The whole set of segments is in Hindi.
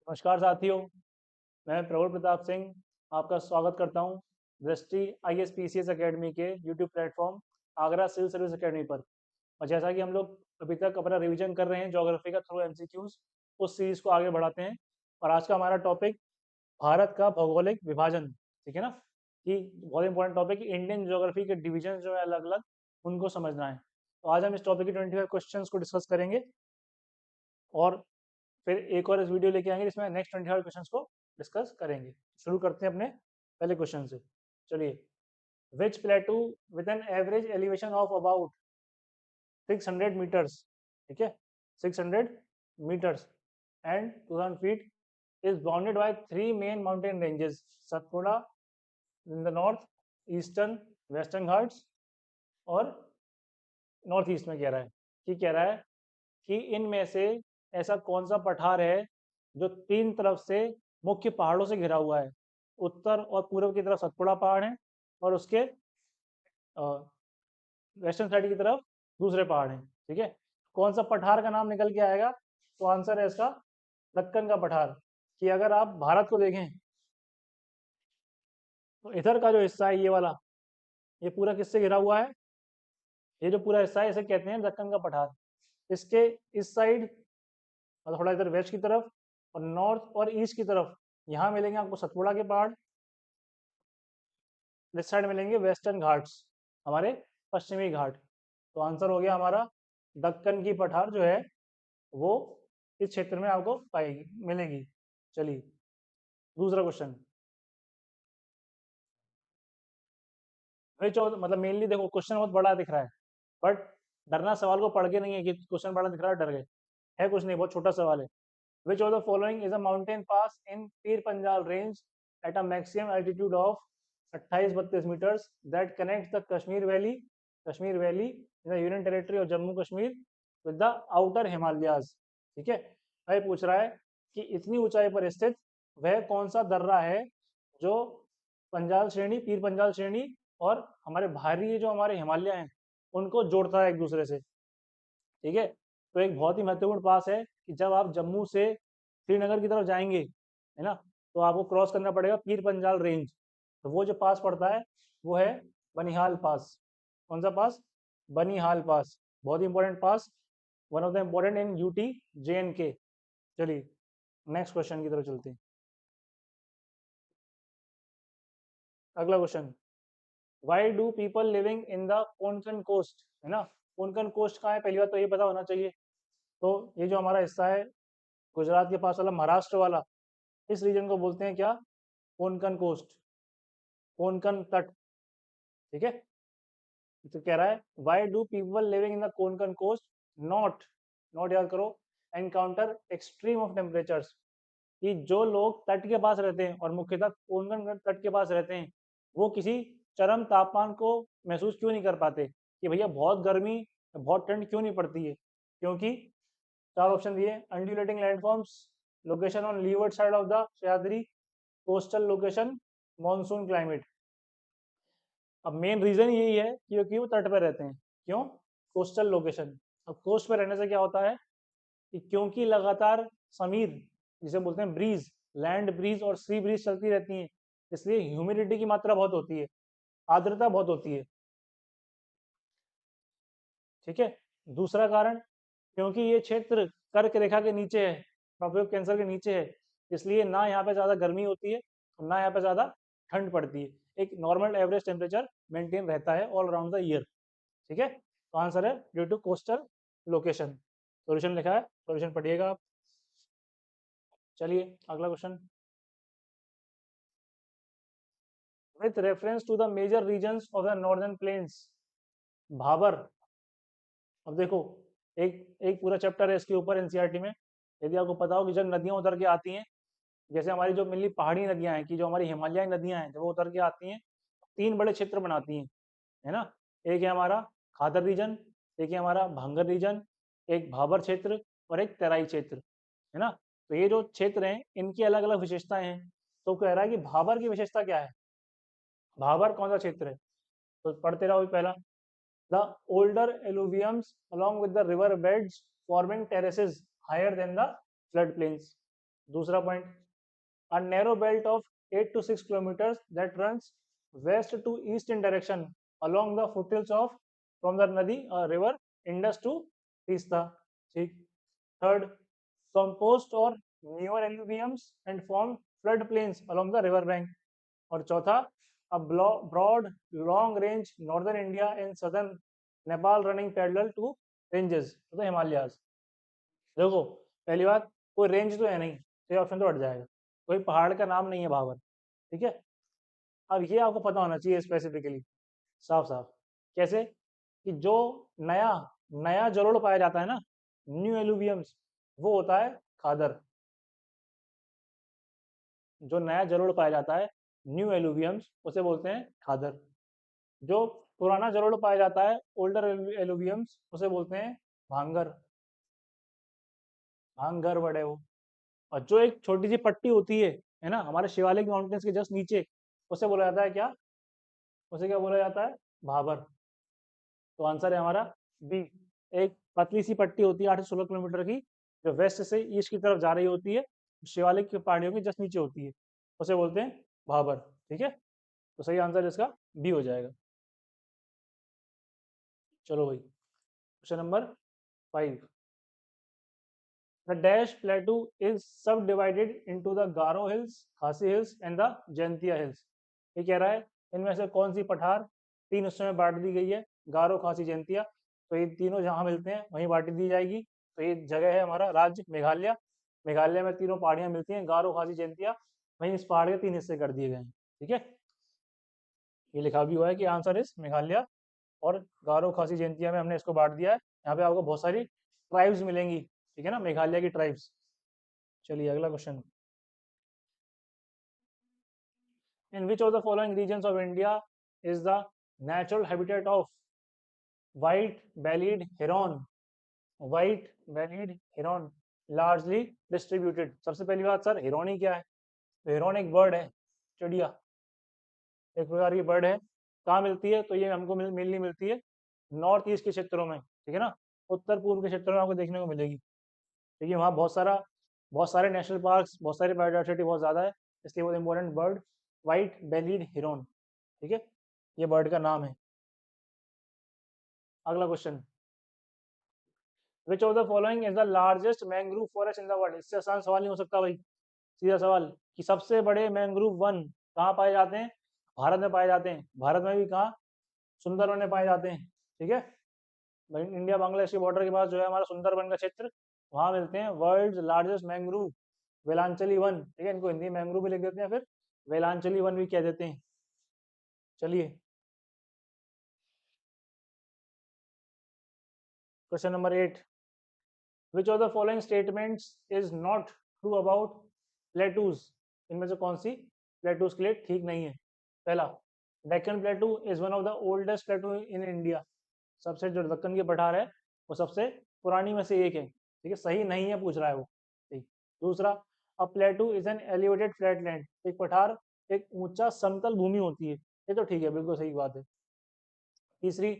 नमस्कार साथियों, मैं प्रबल प्रताप सिंह आपका स्वागत करता हूं दृष्टि ISPCS एकेडमी के YouTube platform Agra civil service academy पर। और जैसा कि हम लोग अभी तक अपना रिवीजन कर रहे हैं ज्योग्राफी का थ्रू MCQs, उस सीरीज को आगे बढ़ाते हैं। और आज का हमारा टॉपिक भारत का भौगोलिक विभाजन, ठीक है ना। कि बहुत इंपॉर्टेंट टॉपिक, इंडियन ज्योग्राफी के डिवीजन जो है अलग अलग, उनको समझना है। तो आज हम इस टॉपिक के 25 क्वेश्चंस को डिस्कस करेंगे और फिर एक और इस वीडियो लेके आएंगे जिसमें नेक्स्ट 25 क्वेश्चंस को डिस्कस करेंगे। शुरू करते हैं अपने पहले क्वेश्चन से। चलिए, which plateau with an average elevation of about 600 metres, ठीक है, 600 metres and 2000 feet is bounded by three main mountain ranges: Satpura in the north, eastern, western Ghats, और नॉर्थ ईस्ट में कह रहा है कि इनमें से ऐसा कौन सा पठार है जो तीन तरफ से मुख्य पहाड़ों से घिरा हुआ है। उत्तर और पूर्व की तरफ सतपुड़ा पहाड़ है और उसके वेस्टर्न साइड की तरफ दूसरे पहाड़ हैं, ठीक है। कौन सा पठार का नाम निकल के आएगा? तो आंसर है इसका दक्कन का पठार। कि अगर आप भारत को देखें तो इधर का जो हिस्सा है, ये वाला, ये पूरा किससे घिरा हुआ है? ये जो पूरा हिस्सा है इसे कहते हैं दक्कन का पठार। इसके इस साइड और थोड़ा इधर वेस्ट की तरफ और नॉर्थ और ईस्ट की तरफ यहाँ मिलेंगे आपको सतपुड़ा के पहाड़। इस साइड मिलेंगे वेस्टर्न घाट्स, हमारे पश्चिमी घाट। तो आंसर हो गया हमारा दक्कन की पठार जो है वो इस क्षेत्र में आपको पाएगी, मिलेगी। चलिए, दूसरा क्वेश्चन। मतलब मेनली देखो, क्वेश्चन बहुत बड़ा दिख रहा है, बट डरना सवाल को पढ़ के नहीं है कि क्वेश्चन बड़ा दिख रहा है डर गए। है कुछ नहीं, बहुत छोटा सवाल है। Which of the following is a mountain pass in Pir Panjal range at a maximum altitude of 28-32 meters that connects the Kashmir Valley in the Union Territory of Jammu Kashmir with the outer Himalayas? ठीक है, भाई पूछ रहा है कि इतनी ऊंचाई पर स्थित वह कौन सा दर्रा है जो पंजाल श्रेणी, पीर पंजाल श्रेणी और हमारे बाहरी जो हमारे हिमालय हैं उनको जोड़ता है एक दूसरे से, ठीक है। तो एक बहुत ही महत्वपूर्ण पास है कि जब आप जम्मू से श्रीनगर की तरफ जाएंगे, है ना, तो आपको क्रॉस करना पड़ेगा पीर पंजाल रेंज। तो वो जो पास पड़ता है वो है बनिहाल पास। कौन सा पास? बनिहाल पास। बहुत ही important pass, one of the important in UT JNK। चलिए, नेक्स्ट क्वेश्चन की तरफ चलते हैं। अगला question, why do people living in the Konkan coast, है ना। कोंकण कोस्ट कहाँ है? पहली बात तो ये पता होना चाहिए। तो ये जो हमारा हिस्सा है गुजरात के पास वाला, महाराष्ट्र वाला, इस रीजन को बोलते हैं क्या? कोंकण कोस्ट, कोंकण तट, ठीक है। तो कह रहा है why do people living in the Konkan coast not, not याद करो, एनकाउंटर एक्सट्रीम ऑफ टेम्परेचर्स। कि जो लोग तट के पास रहते हैं और मुख्यतः कोंकण तट के पास रहते हैं वो किसी चरम तापमान को महसूस क्यों नहीं कर पाते? कि भैया बहुत गर्मी, बहुत ठंड क्यों नहीं पड़ती है? क्योंकि चार ऑप्शन दिए: undulating landforms, location on levered side of the Sahyadri, coastal location, monsoon climate. अब मेन रीजन यही है क्योंकि वो तट पर रहते हैं। क्यों? Coastal location. अब कोस्ट पर रहने से क्या होता है कि क्योंकि लगातार समीर, जिसे बोलते हैं ब्रीज, लैंड ब्रीज और सी ब्रीज चलती रहती हैं, इसलिए ह्यूमिडिटी की मात्रा बहुत होती है, आर्द्रता बहुत होती है, ठीक है। दूसरा कारण, क्योंकि ये क्षेत्र कर्क रेखा के नीचे है, ट्रॉपिक कैंसर के नीचे है, इसलिए ना यहाँ पे ज़्यादा गर्मी होती है और ना यहाँ पे ज़्यादा ठंड पड़ती है। एक नॉर्मल एवरेज टेम्परेचर मेंटेन रहता है ऑल अराउंड द ईयर, ठीक है। तो आंसर है due to coastal location. Solution लिखा है, सॉल्यूशन पढ़िएगा आप। चलिए, अगला question. With reference to the major regions of the northern plains, Bhabar. अब देखो, एक एक पूरा चैप्टर है इसके ऊपर एनसीईआरटी में। यदि आपको पता हो कि जब नदियां उतर के आती हैं, जैसे हमारी जो मिली पहाड़ी नदियां हैं, कि जो हमारी हिमालयी नदियां हैं, जब वो उतर के आती हैं तीन बड़े क्षेत्र बनाती हैं, है ना। एक है हमारा खादर रीजन, एक है हमारा भांगर रीजन, एक भाबर क्षेत्र और एक तराई क्षेत्र, है ना। तो ये जो क्षेत्र हैं इनकी अलग अलग विशेषताएं हैं। तो कह रहा है कि भाबर की विशेषता क्या है? भाबर कौन सा क्षेत्र है? तो पढ़ते रहो। पहला, the older alluviums along with the river beds forming terraces higher than the flood plains. दूसरा point, a narrow belt of 8 to 6 kilometers that runs west to east in direction along the foothills of from the Nadi river Indus to Tista. ठीक. Third, composed or newer alluviums and form flood plains along the river bank. और चौथा, a broad long range northern India and southern Nepal running parallel to ranges to the Himalayas. देखो, पहली बात, कोई रेंज तो है नहीं, तो ये ऑप्शन तो हट जाएगा. कोई पहाड़ का नाम नहीं है भावर. ठीक है. अब ये आपको पता होना चाहिए स्पेसिफिकली, साफ साफ. कैसे? कि जो नया नया जलोढ़ पाया जाता है ना, न्यू एलुवियम्स, वो होता है खादर. जो नया जलोढ़ पाया जाता है, न्यू एलुवियम्स, उसे बोलते हैं खादर. जो पुराना जलोढ़ पाया जाता है, ओल्डर एलुवियम्स, उसे बोलते हैं भांगर. भांगर वर्ड है वो. और जो एक छोटी सी पट्टी होती है ना, हमारे शिवालिक माउंटेन्स के जस्ट नीचे, उसे बोला जाता है क्या? उसे क्या बोला जाता है? भाबर. तो आंसर है हमारा बी. एक पतली सी पट्टी होती है 8 से 16 किलोमीटर की, जो वेस्ट से ईस्ट की तरफ जा रही होती है, शिवालिक की पहाड़ियों की जस्ट नीचे होती है, उसे बोलते हैं भाबर. ठीक है. तो सही आंसर इसका बी हो जाएगा. चलो भाई, question number 5. The dash plateau is subdivided into the Garo Hills, Khasi Hills and the Jaintia Hills. ये कह रहा है इनमें से कौन सी पठार 3 हिस्सों में बांट दी गई है, गारो, खासी, जैंतिया. तो ये तीनों जहाँ मिलते हैं वहीं बांट दी जाएगी. तो ये जगह है हमारा राज्य मेघालय. मेघालय में तीनों पहाड़ियाँ मिलती हैं, गारो, खासी, जैंतिया. वहीं इस पहाड़ के 3 हिस्से कर दिए गए हैं. ठीक है. ये लिखा भी हुआ है कि आंसर इस मेघालय और गारो, खासी, जैंतिया में हमने इसको बांट दिया है. यहाँ पे आपको बहुत सारी ट्राइब्स मिलेंगी. ठीक है ना, मेघालय की ट्राइब्स. चलिए अगला question. In which of the following regions of India is the natural habitat of white-bellied heron? White-bellied heron largely distributed. सबसे पहली बात सर, हेरोन ही क्या है? तो हेरोन एक बर्ड है, चिड़िया, एक प्रकार की बर्ड है. कहाँ मिलती है? तो ये हमको मिलनी मिलती है नॉर्थ ईस्ट के क्षेत्रों में. ठीक है ना, उत्तर पूर्व के क्षेत्रों में आपको देखने को मिलेगी. ठीक है. वहाँ बहुत सारे नेशनल पार्क्स, बहुत सारी बायोडाइवर्सिटी बहुत ज़्यादा है, इसलिए बहुत इंपॉर्टेंट बर्ड व्हाइट बेलीड हिरन. ठीक है, ये बर्ड का नाम है. अगला question, which of the following is the largest mangrove forest in the world? इससे आसान सवाल नहीं हो सकता भाई. सीधा सवाल कि सबसे बड़े मैंग्रोव वन कहाँ पाए जाते हैं? भारत में पाए जाते हैं. भारत में भी कहाँ? सुंदरवन में पाए जाते हैं. ठीक है. इंडिया बांग्लादेश के बॉर्डर के पास जो है हमारा सुंदरवन का क्षेत्र, वहाँ मिलते हैं वर्ल्ड लार्जेस्ट मैंग्रोव, वेलांचली वन. ठीक है, इनको हिंदी में मैंग्रोव भी लिख देते हैं, फिर वेलांचली वन भी कह देते हैं. चलिए question number 8. Which of the following statements is not true about plateaus? इनमें से कौन सी प्लेटूज के लिए ठीक नहीं है? पहला, Deccan प्लेटू is one of the oldest प्लेटू in India. सबसे जो दक्कन की पठार है वो सबसे पुरानी में से एक है. ठीक है, सही नहीं है पूछ रहा है वो. ठीक. दूसरा, अ प्लेटू इज एन एलिवेटेड फ्लैटलैंड. एक पठार एक ऊंचा समतल भूमि होती है. ये तो ठीक है, बिल्कुल सही बात है. तीसरी,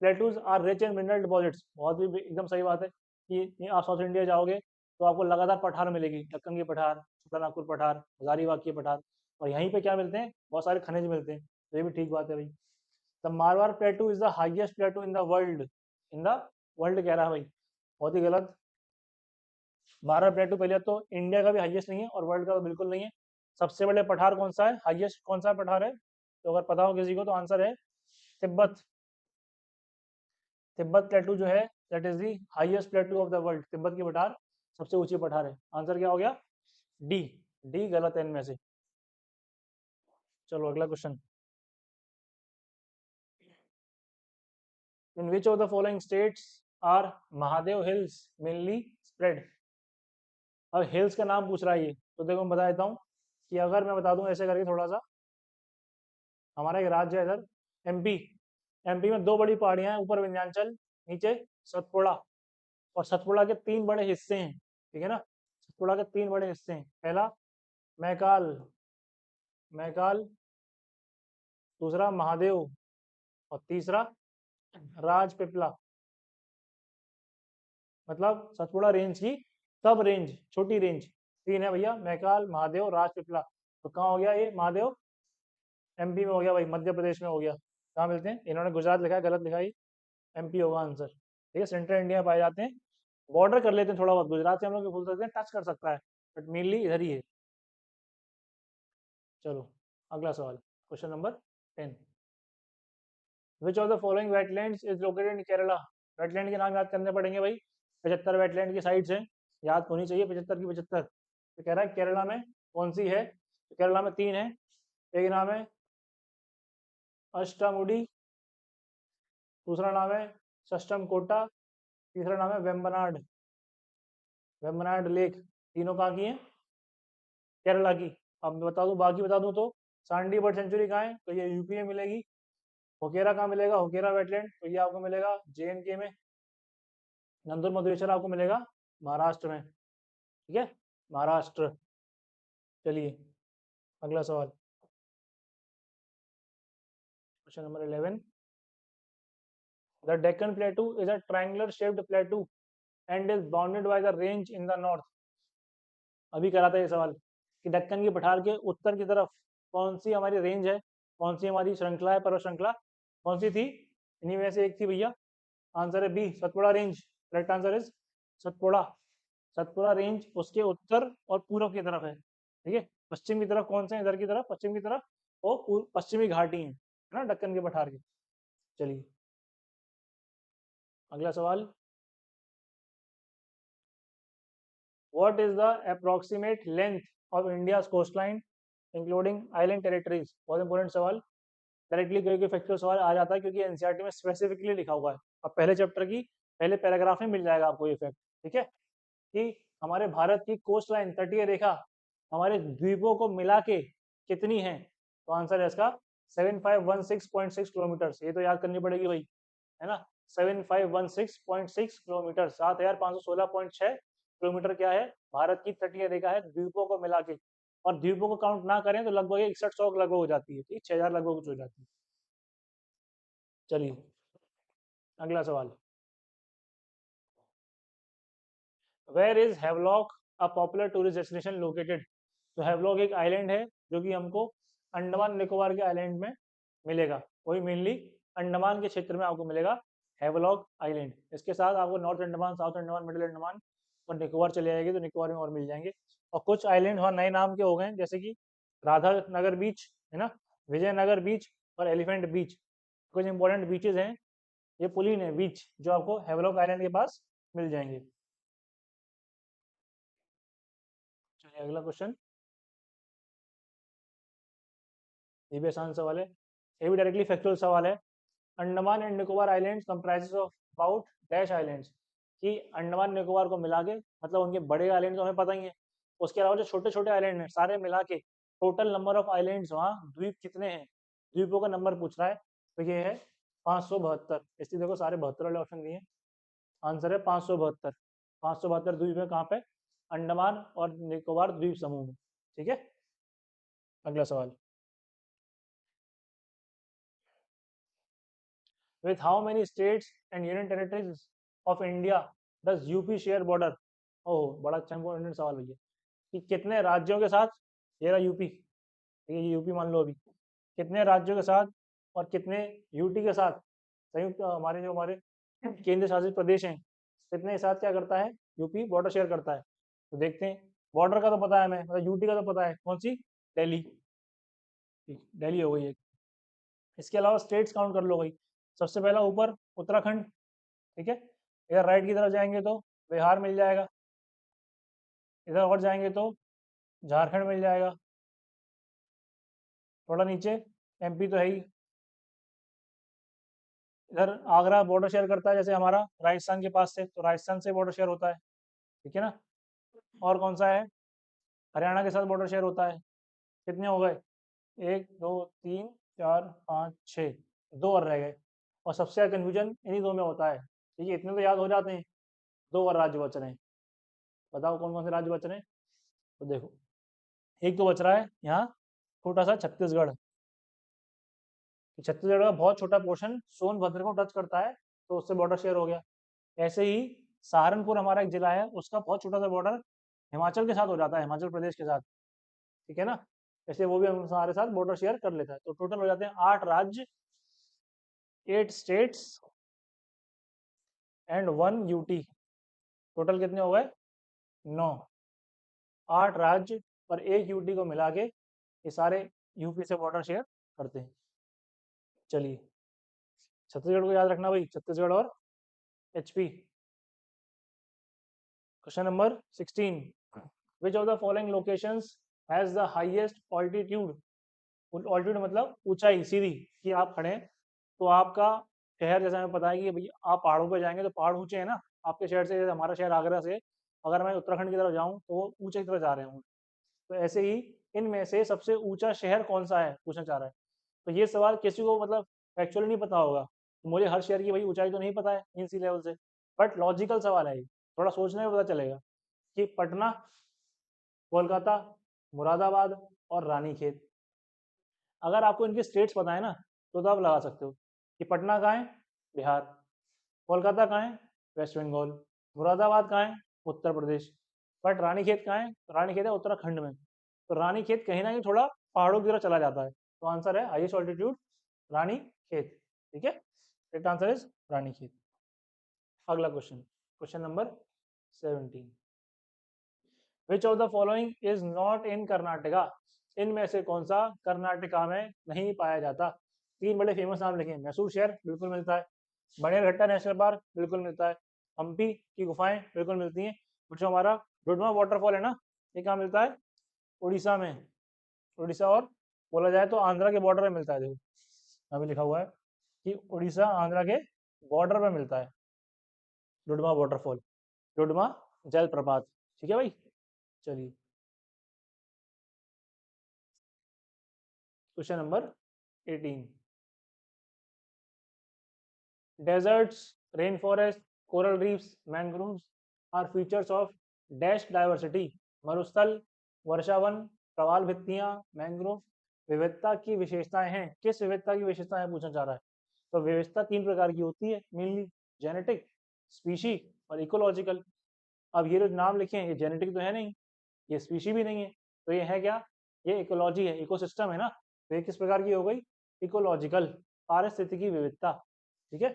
plateaus are rich in mineral deposits. बहुत भी एकदम सही बात है कि आप साउथ इंडिया जाओगे तो आपको लगातार पठार मिलेगी. दक्कन की पठार, छोटानागपुर पठार, हजारीबाग की पठार, और यहीं पे क्या मिलते हैं? बहुत सारे खनिज मिलते हैं. तो ये भी ठीक बात है भाई. The Marwar प्लेटू is the highest प्लेटू in the world. In the world कह रहा है भाई, बहुत ही गलत. मारवाड़ प्लेटू पहले तो इंडिया का भी हाईएस्ट नहीं है और वर्ल्ड का तो बिल्कुल नहीं है. सबसे बड़े पठार कौन सा है? हाईएस्ट कौन सा पठार है? तो अगर पता हो किसी को तो आंसर है तिब्बत. तिब्बत प्लेटू जो है that is the highest प्लेटू of the world. Tibet की पठार सबसे ऊंची पठार है. आंसर क्या हो गया? डी. डी गलत है इनमें से. चलो अगला question. In which of the following states are Mahadev hills mainly spread? अब हिल्स का नाम पूछ रहा है ये, तो देखो मैं बता देता हूँ कि अगर मैं बता दूं ऐसे करके थोड़ा सा, हमारा एक राज्य है इधर एमपी. एमपी में 2 बड़ी पहाड़ियां हैं, ऊपर विंध्याचल, नीचे सतपुड़ा. और सतपुड़ा के 3 बड़े हिस्से हैं. ठीक है ना, सतपुड़ा के 3 बड़े हिस्से हैं. पहला मैकाल, मैकाल, दूसरा महादेव, और तीसरा राजपिपला. मतलब सतपुड़ा रेंज की सब रेंज, छोटी रेंज, तीन है भैया, मैकाल, महादेव, राजपीपला। तो कहाँ हो गया ये महादेव? एमपी में हो गया भाई, मध्य प्रदेश में हो गया। कहाँ मिलते हैं? इन्होंने गुजरात लिखा है, गलत लिखा है, एमपी होगा आंसर। ठीक है, सेंट्रल इंडिया में पाए जाते हैं। बॉर्डर कर लेते हैं थोड़ा बहुत, गुजरात से हम लोग बोल सकते हैं, टच कर सकता है, बट मेनली इधर ही है। चलो अगला सवाल, question number 10। Which of the following wetlands is located in Kerala? Wetland के नाम याद करने पड़ेंगे भाई, 75 वेटलैंड की साइड्स हैं, याद होनी चाहिए 75 की 75। तो कह रहा है केरला में कौन सी है? तो केरला में तीन है। एक नाम है अष्टामुडी, दूसरा नाम है सष्टम कोटा, तीसरा नाम है वेम्बनाड। वेम्बनाड लेक, तीनों कहाँ की हैं? केरला की। अब बता दूं, बाकी बता दूं तो सांडी बर्ड सेंचुरी कहाँ है? तो ये यूपी में मिलेगी। होकेरा कहाँ मिलेगा? होकेरा वेटलैंड, तो ये आपको मिलेगा जेएनके में। नंदुर मधुरेश्वर आपको मिलेगा महाराष्ट्र में। ठीक है, महाराष्ट्र। चलिए अगला सवाल, question number 11। The Deccan प्लेटू is a triangular shaped प्लेटू and is bounded by the range in the north. अभी करा था ये सवाल कि दक्कन की पठार के उत्तर की तरफ कौन सी हमारी रेंज है, कौन सी हमारी श्रृंखला है, पर्वत श्रृंखला कौन सी थी? इन्हीं में से एक थी भैया। आंसर है B, Satpura range. Correct answer is Satpura. Satpura range उसके उत्तर और पूर्व की तरफ है। ठीक है, पश्चिम की तरफ कौन से हैं? इधर की तरफ पश्चिम की तरफ वो पश्चिमी घाटी है ना दक्कन के पठार की। चलिए अगला सवाल, what is the approximate length of India coast line including island territories? बहुत इंपॉर्टेंट सवाल, डायरेक्टली कोई फैक्चुअल सवाल आ जाता है क्योंकि एनसीईआरटी में स्पेसिफिकली लिखा हुआ है। अब पहले चैप्टर की पहले पैराग्राफ में मिल जाएगा आपको ये फैक्ट। ठीक है, कि हमारे भारत की कोस्ट लाइन, तटीय रेखा, हमारे द्वीपों को मिला के कितनी है? तो आंसर है इसका 7516.6 किलोमीटर। ये तो याद करनी पड़ेगी भाई, है ना। 7516.6 किलोमीटर, 7516.6 किलोमीटर क्या है? भारत की तटीय रेखा है द्वीपों को मिला के। और द्वीपों को काउंट ना करें तो लगभग 6100 लगभग हो जाती है, ठीक, 6000 लगभग कुछ हो जाती है। चलिए अगला सवाल, where is Havelock a popular tourist destination located? तो हैवलॉक एक आइलैंड है जो कि हमको अंडमान निकोबार के आइलैंड में मिलेगा, वही मेनली अंडमान के क्षेत्र में आपको मिलेगा हैवलॉक आइलैंड। इसके साथ आपको north Andaman, south Andaman, middle Andaman और निकोबार चले जाएगी तो निकोबार में और मिल जाएंगे। और कुछ आइलैंड वहाँ नए नाम के हो गए, जैसे कि राधा नगर बीच है ना, विजयनगर बीच और एलिफेंट बीच, कुछ इंपॉर्टेंट बीचेज हैं। ये पुलिन है बीच जो आपको हैवलॉक आइलैंड के पास मिल जाएंगे। चलिए अगला क्वेश्चन, ये भी आसान सवाल है, ये भी डायरेक्टली फैक्चुअल सवाल है। Andaman and Nicobar islands comprises of about dash islands, कि अंडमान निकोबार को मिला के, मतलब उनके बड़े आइलैंड तो हमें पता ही है, उसके अलावा जो छोटे छोटे आइलैंड हैं सारे मिला के टोटल नंबर ऑफ आइलैंड्स वहाँ द्वीप कितने हैं? द्वीपों का नंबर पूछ रहा है। तो ये है 572। इसलिए देखो सारे 72 वाले ऑप्शन दिए। आंसर है 572। 572 द्वीप है कहाँ पे? अंडमान और निकोबार द्वीप समूह में। ठीक है, अगला सवाल, with how many states and union territories of India does UP share border? Oh बड़ा अच्छा इंपॉर्टेंट सवाल भैया, कि कितने राज्यों के साथ, ये रहा यूपी, ठीक है, ये यूपी मान लो अभी, कितने राज्यों के साथ और कितने यूटी के साथ, संयुक्त हमारे जो हमारे केंद्र शासित प्रदेश हैं, कितने के साथ क्या करता है यूपी बॉर्डर शेयर करता है? तो देखते हैं। बॉर्डर का तो पता है हमें, मतलब यूटी का तो पता है, कौन सी? दिल्ली। दिल्ली हो गई है। इसके अलावा स्टेट्स काउंट कर लो भाई। सबसे पहला ऊपर उत्तराखंड, ठीक है। इधर राइट की तरफ जाएंगे तो बिहार मिल जाएगा, इधर और जाएंगे तो झारखंड मिल जाएगा, थोड़ा नीचे एमपी तो है ही, इधर आगरा बॉर्डर शेयर करता है जैसे हमारा राजस्थान के पास से, तो राजस्थान से बॉर्डर शेयर होता है, ठीक है ना। और कौन सा है? हरियाणा के साथ बॉर्डर शेयर होता है। कितने हो गए? 1 2 3 4 5 6, दो और रह गए। और सबसे ज़्यादा कन्फ्यूजन इन्हीं दो में होता है, ठीक है, इतने तो याद हो जाते हैं। दो और राज्य बच रहे हैं, बताओ कौन कौन से राज्य बच रहे हैं? तो देखो, एक तो बच रहा है यहाँ छोटा सा छत्तीसगढ़, छत्तीसगढ़ का बहुत छोटा पोर्शन सोनभद्र को टच करता है, तो उससे बॉर्डर शेयर हो गया। ऐसे ही सहारनपुर हमारा एक जिला है, उसका बहुत छोटा सा बॉर्डर हिमाचल के साथ हो जाता है, हिमाचल प्रदेश के साथ, ठीक है ना। ऐसे वो भी हमारे साथ बॉर्डर शेयर कर लेता है। तो टोटल हो जाते हैं 8 राज्य, 8 स्टेट्स एंड 1 यूटी। टोटल कितने हो गए? 9। 8 राज्य और 1 यूटी को मिला के ये सारे यूपी से बॉर्डर शेयर करते हैं। चलिए, छत्तीसगढ़ को याद रखना भाई, छत्तीसगढ़ और HP. Question number 16, which of the following locations has the highest altitude? Altitude मतलब ऊंचाई, सीधी कि आप खड़े हैं तो आपका शहर, जैसा हमें पता है कि भाई आप पहाड़ों पर जाएंगे तो पहाड़ ऊंचे हैं ना, आपके शहर से, जैसे हमारा शहर आगरा से अगर मैं उत्तराखंड की तरफ जाऊं तो वो ऊंचे की तरफ जा रहे होंगे। तो ऐसे ही इनमें से सबसे ऊंचा शहर कौन सा है पूछना चाह रहा है। तो ये सवाल किसी को मतलब एक्चुअली नहीं पता होगा, तो मुझे हर शहर की भाई ऊंचाई तो नहीं पता है इन सी लेवल से, बट लॉजिकल सवाल है ये, थोड़ा सोचने में पता चलेगा कि पटना, कोलकाता, मुरादाबाद और रानीखेत। अगर आपको इनके स्टेट्स पता है ना तो आप लगा सकते हो कि पटना कहाँ है, बिहार, कोलकाता कहाँ है, वेस्ट बंगाल, मुरादाबाद कहाँ है, उत्तर प्रदेश, बट रानीखेत कहाँ है, रानीखेत है उत्तराखंड में। तो रानीखेत कहीं ना कहीं थोड़ा पहाड़ों की तरफ चला जाता है, तो आंसर है हाईएस्ट ऑल्टीट्यूड रानीखेत, ठीक है। Right answer is Ranikhet. अगला question, question number 17, which of the following is not in Karnataka? इनमें से कौन सा कर्नाटका में नहीं पाया जाता? 3 बड़े फेमस नाम लिखे, मैसूर शहर बिल्कुल मिलता है, बनेरघट्टा नेशनल पार्क बिल्कुल मिलता है, हम्पी की गुफाएं बिल्कुल मिलती हैं, और जो हमारा डुडमा वाटरफॉल है ना, ये कहाँ मिलता है? उड़ीसा में। उड़ीसा और बोला जाए तो आंध्रा के बॉर्डर में मिलता है, देखो अभी लिखा हुआ है कि उड़ीसा आंध्रा के बॉर्डर में मिलता है डुडमा वाटरफॉल, डुडमा जलप्रपात, ठीक है भाई। चलिए, question number 18, deserts, rain forest, coral reefs, mangroves are features of dash diversity? मरुस्थल, वर्षावन, प्रवाल भित्तियां, मैंग्रोव। विविधता की विशेषताएं हैं, किस विविधता की विशेषताएं पूछना चाह रहा है। तो विविधता 3 प्रकार की होती है मेनली, जेनेटिक, स्पीशी और इकोलॉजिकल। अब ये जो नाम लिखे हैं ये जेनेटिक तो है नहीं, ये स्पीशी भी नहीं है, तो ये है क्या? ये इकोलॉजी है, इकोसिस्टम है ना। तो ये किस प्रकार की हो गई? इकोलॉजिकल, पारिस्थितिकी विविधता, ठीक है।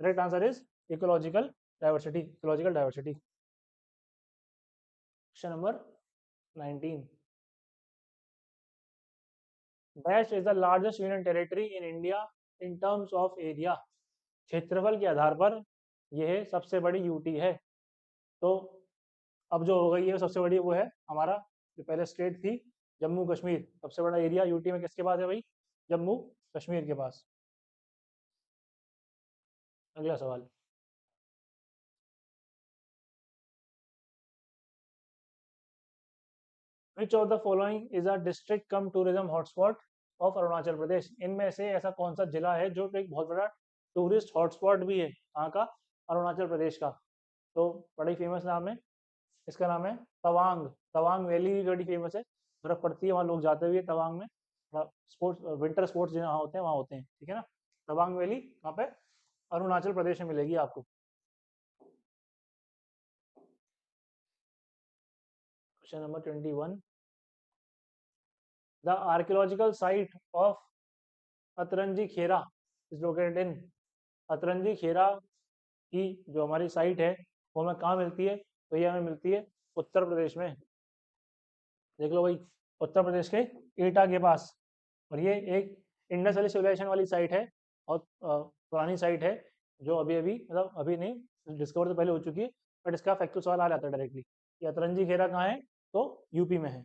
Correct answer is ecological diversity, ecological diversity. Question number 19, dash is the largest union territory in India in terms of area? क्षेत्रफल के आधार पर यह सबसे बड़ी यूटी है। तो अब जो हो गई है सबसे बड़ी वो है हमारा, जो पहले स्टेट थी जम्मू कश्मीर, सबसे बड़ा एरिया यूटी में किसके पास है भाई? जम्मू कश्मीर के पास। अगला सवाल, which of the following is a district cum tourism hotspot of Arunachal Pradesh? इनमें से ऐसा कौन सा जिला है जो एक बहुत बड़ा टूरिस्ट हॉटस्पॉट भी है, कहाँ का? अरुणाचल प्रदेश का। तो बड़ा ही फेमस नाम है, इसका नाम है तवांग। तवांग वैली भी बड़ी फेमस है, बर्फ पड़ती है वहाँ, लोग जाते हुए तवांग में, स्पोर्ट्स विंटर स्पोर्ट्स जहाँ होते हैं वहाँ होते हैं, ठीक है ना। तवांग वैली कहाँ पे? अरुणाचल प्रदेश में मिलेगी आपको। Question number 21, the archaeological site of Atranji Khera is located in? Atranji Khera की जो हमारी साइट है वो हमें कहाँ मिलती है? तो ये हमें मिलती है उत्तर प्रदेश में, देख लो भाई, उत्तर प्रदेश के एटा के पास। और ये एक इंडस वैली सिविलाइजेशन वाली साइट है, और पुरानी साइट है, जो अभी अभी मतलब अभी नहीं, डिस्कवर तो पहले हो चुकी है, बट इसका फैक्चुअल सवाल आ जाता है डायरेक्टली कि अतरंजी खेरा कहाँ है? तो यूपी में है।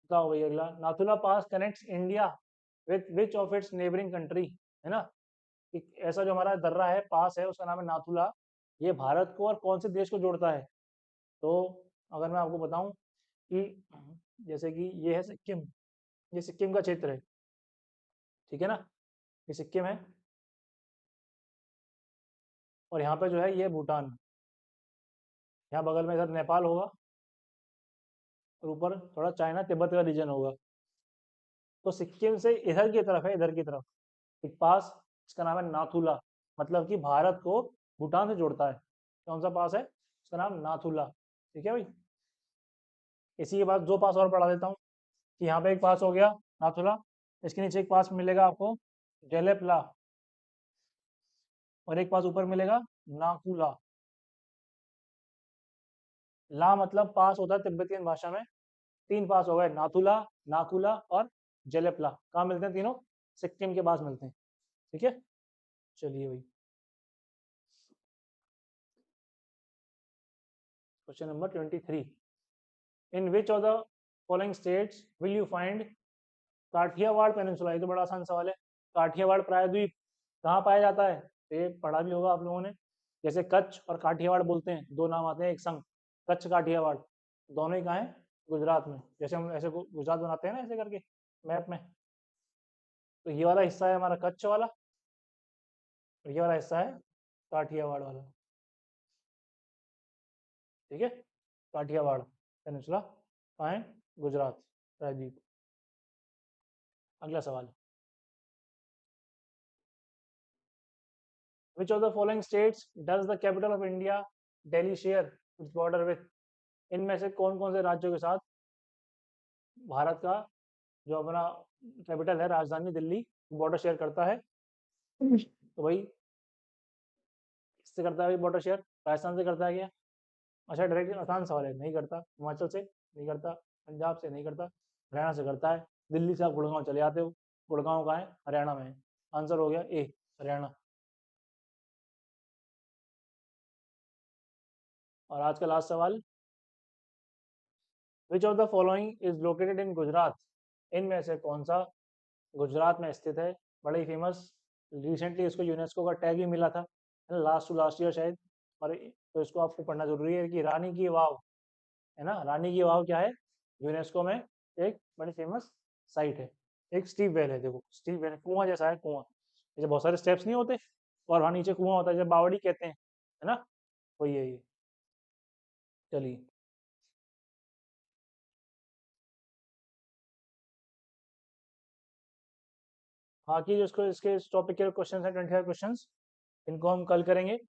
बताओ भाई अगला, Nathula pass connects India with which of its neighbouring country? है ना, एक ऐसा जो हमारा दर्रा है, पास है, उसका नाम है नाथुला, ये भारत को और कौन से देश को जोड़ता है? तो अगर मैं आपको बताऊं कि जैसे कि ये है सिक्किम, ये सिक्किम का क्षेत्र है, ठीक है ना, ये सिक्किम है, और यहाँ पे जो है ये भूटान, यहाँ बगल में इधर नेपाल होगा, और ऊपर थोड़ा चाइना तिब्बत का रीजन होगा। तो सिक्किम से इधर की तरफ है, इधर की तरफ, एक पास, इसका नाम है नाथुला, मतलब कि भारत को भूटान से जोड़ता है। कौन सा पास है? इसका नाम नाथुला। ठीक है भाई। इसी के बाद दो पास और पढ़ा देता हूँ कि यहाँ पे एक पास हो गया नाथुला, इसके नीचे एक पास मिलेगा आपको जेलेपला, और एक पास ऊपर मिलेगा नाकुला। ला मतलब पास होता है तिब्बतियन भाषा में। तीन पास हो गए, नाथुला, नाकुला और जेलेपला। कहाँ मिलते हैं तीनों? सिक्किम के पास मिलते हैं। ठीक है, चलिए भाई question number 23। In which of the following states will you find Kathiawar peninsula? ये तो बड़ा आसान सवाल है। काठियावाड़ प्रायद्वीप कहाँ पाया जाता है? तो ये पढ़ा भी होगा आप लोगों ने। जैसे कच्छ और काठियावाड़ बोलते हैं, दो नाम आते हैं एक संग, कच्छ काठियावाड़, दोनों ही कहाँ है? गुजरात में। जैसे हम ऐसे गुजरात बनाते हैं ना ऐसे करके मैप में, तो ये वाला हिस्सा है हमारा कच्छ वाला, और ये वाला हिस्सा है काठियावाड़ वाला। ठीक है, काठियावाड़ पेनिनसुला कहाँ है? गुजरात प्रायद्वीप। अगला सवाल, which of the following states does the capital of India Delhi share its border with? इनमें से कौन कौन से राज्यों के साथ भारत का जो अपना कैपिटल है, राजधानी दिल्ली, बॉर्डर शेयर करता है? तो भाई किससे करता है भाई बॉर्डर शेयर? राजस्थान से करता है क्या? अच्छा, डायरेक्ट आसान सवाल है, नहीं करता। हिमाचल से नहीं करता, पंजाब से नहीं करता, हरियाणा से करता है। दिल्ली से आप गुड़गांव चले आते हो, गुड़गांव कहाँ है? हरियाणा में है। आंसर हो गया ए, हरियाणा। और आज का लास्ट सवाल, which of the following is located इन गुजरात? इनमें से कौन सा गुजरात में स्थित है? बड़ा ही फेमस, रिसेंटली इसको यूनेस्को का टैग भी मिला था, लास्ट टू लास्ट ईयर शायद। और तो इसको आपको पढ़ना जरूरी है कि रानी की वाव है ना, रानी की वाव क्या है? यूनेस्को में एक बड़ी फेमस साइट है। एक स्टीव वेल है, देखो स्टीव वेल कुआं जैसा है, कुआं जैसे बहुत सारे स्टेप्स नहीं होते, और वहाँ नीचे कुआं होता है जैसे बावड़ी कहते हैं, है ना, वही है ये। चलिए, बाकी जो इसको इसके इस टॉपिक के क्वेश्चन है 25 क्वेश्चन, इनको हम कल करेंगे।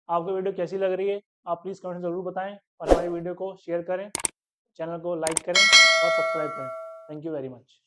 आपको वीडियो कैसी लग रही है आप प्लीज़ कमेंट ज़रूर बताएं, और हमारी वीडियो को शेयर करें, चैनल को लाइक करें और सब्सक्राइब करें। Thank you very much.